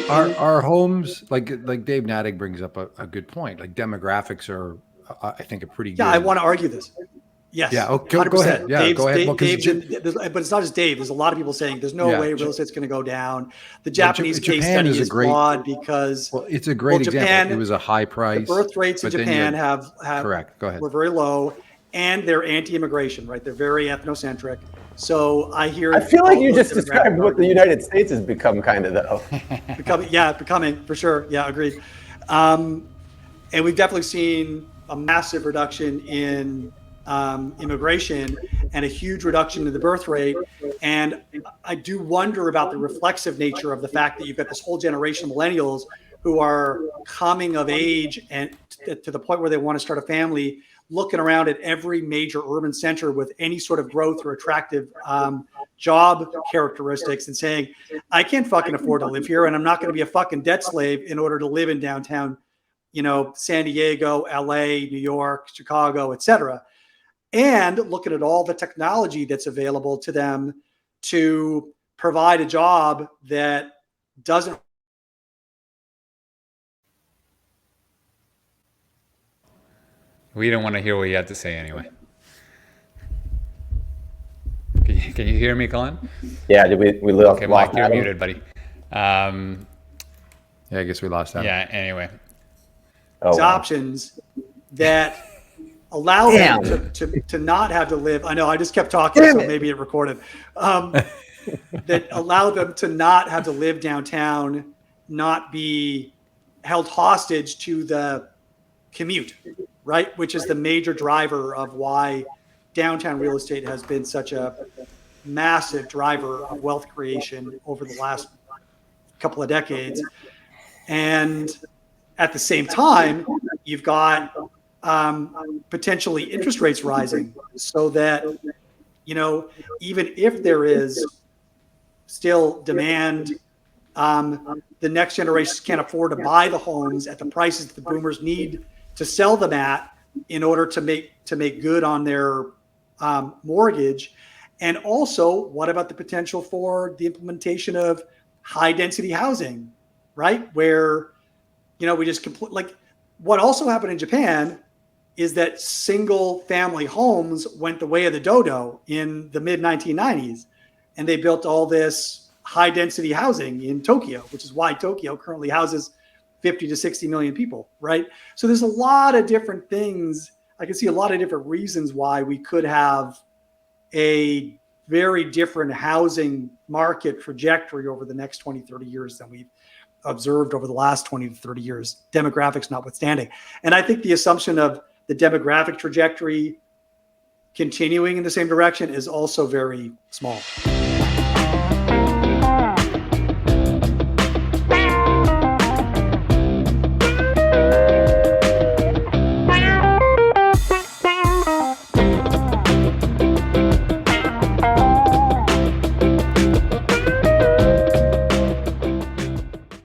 right? Our homes, like Dave Nadig brings up a good point. Like demographics are, I think, a pretty Yeah, good. I want to argue this. Yes, Yeah. Okay. 100%. Go ahead. Yeah. Go ahead. But it's not just Dave. There's a lot of people saying there's no way real estate's going to go down. The Japanese case study is flawed because it's a great example. Japan, it was a high price. The birth rates in Japan have correct. Go ahead. Were very low, and they're anti-immigration, right? They're very ethnocentric. So I feel like you just described what the United States has become, kind of, though. Becoming for sure. Yeah, agreed. And we've definitely seen a massive reduction in immigration and a huge reduction in the birth rate. And I do wonder about the reflexive nature of the fact that you've got this whole generation of millennials who are coming of age and to the point where they want to start a family, looking around at every major urban center with any sort of growth or attractive job characteristics and saying, I can't fucking afford to live here, and I'm not going to be a fucking debt slave in order to live in downtown, San Diego, LA, New York, Chicago, et cetera. And looking at all the technology that's available to them to provide a job that doesn't. We don't want to hear what you have to say anyway. Can you hear me, Cullen? Yeah, we lost. Okay, Mike, you're muted, buddy. Yeah, I guess we lost that. Yeah, anyway. Options that allow them to not have to live. I know, I just kept talking, so maybe it recorded. That allow them to not have to live downtown, not be held hostage to the commute, right? Which is the major driver of why downtown real estate has been such a massive driver of wealth creation over the last couple of decades. And at the same time, you've got potentially interest rates rising, so that, even if there is still demand, the next generations can't afford to buy the homes at the prices the boomers need to sell them at in order to make good on their mortgage. And also, what about the potential for the implementation of high density housing, right? Where, we just what also happened in Japan is that single family homes went the way of the dodo in the mid 1990s. And they built all this high density housing in Tokyo, which is why Tokyo currently houses 50 to 60 million people, right? So there's a lot of different things. I can see a lot of different reasons why we could have a very different housing market trajectory over the next 20, 30 years than we've observed over the last 20 to 30 years, demographics notwithstanding. And I think the assumption of the demographic trajectory continuing in the same direction is also very small.